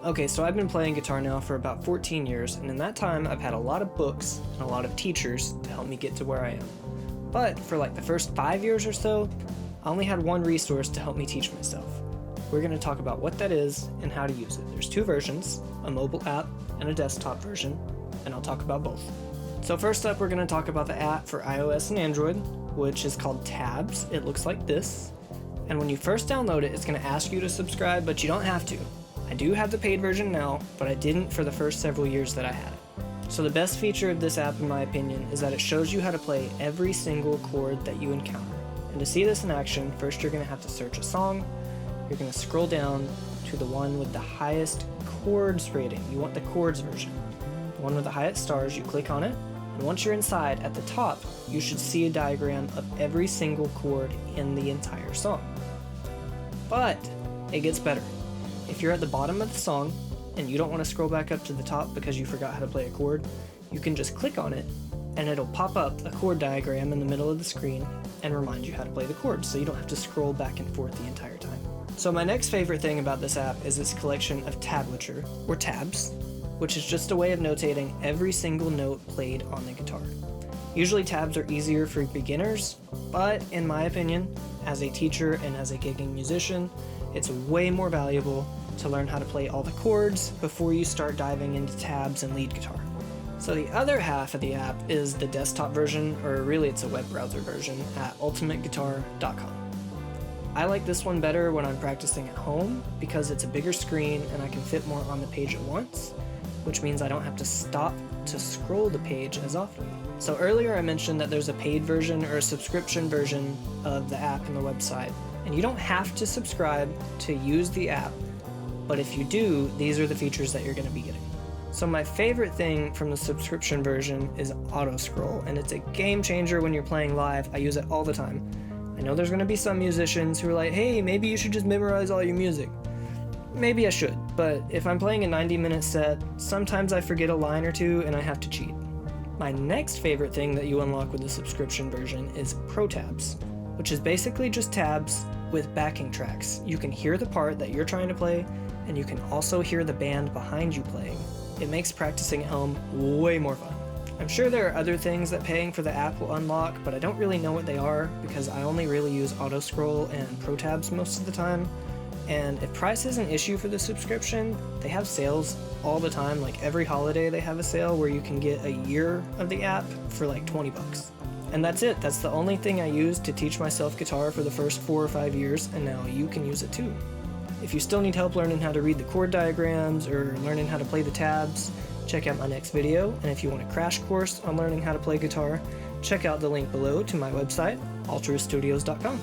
Okay, so I've been playing guitar now for about 14 years, and in that time I've had a lot of books and a lot of teachers to help me get to where I am. But for like the first 5 years or so, I only had one resource to help me teach myself. We're going to talk about what that is and how to use it. There's two versions, a mobile app and a desktop version, and I'll talk about both. So first up, we're going to talk about the app for iOS and Android, which is called Tabs. It looks like this. And when you first download it, it's going to ask you to subscribe, but you don't have to. I do have the paid version now, but I didn't for the first several years that I had it. So the best feature of this app, in my opinion, is that it shows you how to play every single chord that you encounter. And to see this in action, first you're going to have to search a song. You're going to scroll down to the one with the highest chords rating. You want the chords version. The one with the highest stars, you click on it, and once you're inside, at the top, you should see a diagram of every single chord in the entire song. But it gets better. If you're at the bottom of the song and you don't want to scroll back up to the top because you forgot how to play a chord, you can just click on it and it'll pop up a chord diagram in the middle of the screen and remind you how to play the chords, so you don't have to scroll back and forth the entire time. So my next favorite thing about this app is its collection of tablature, or tabs, which is just a way of notating every single note played on the guitar. Usually tabs are easier for beginners, but in my opinion, as a teacher and as a gigging musician, it's way more valuable to learn how to play all the chords before you start diving into tabs and lead guitar. So the other half of the app is the desktop version, or really it's a web browser version, at ultimateguitar.com. I like this one better when I'm practicing at home because it's a bigger screen and I can fit more on the page at once, which means I don't have to stop to scroll the page as often. So earlier I mentioned that there's a paid version or a subscription version of the app and the website, and you don't have to subscribe to use the app, but if you do, these are the features that you're going to be getting. So my favorite thing from the subscription version is auto scroll, and it's a game changer when you're playing live. I use it all the time. I know there's going to be some musicians who are like, hey, maybe you should just memorize all your music. Maybe I should, but if I'm playing a 90-minute set, sometimes I forget a line or two and I have to cheat. My next favorite thing that you unlock with the subscription version is Pro Tabs, which is basically just tabs with backing tracks. You can hear the part that you're trying to play, and you can also hear the band behind you playing. It makes practicing at home way more fun. I'm sure there are other things that paying for the app will unlock, but I don't really know what they are because I only really use auto scroll and Pro Tabs most of the time. And if price is an issue for the subscription, they have sales all the time. Like every holiday they have a sale where you can get a year of the app for like $20. And that's it. That's the only thing I used to teach myself guitar for the first 4 or 5 years, and now you can use it too. If you still need help learning how to read the chord diagrams or learning how to play the tabs, check out my next video. And if you want a crash course on learning how to play guitar, check out the link below to my website, altruiststudios.com.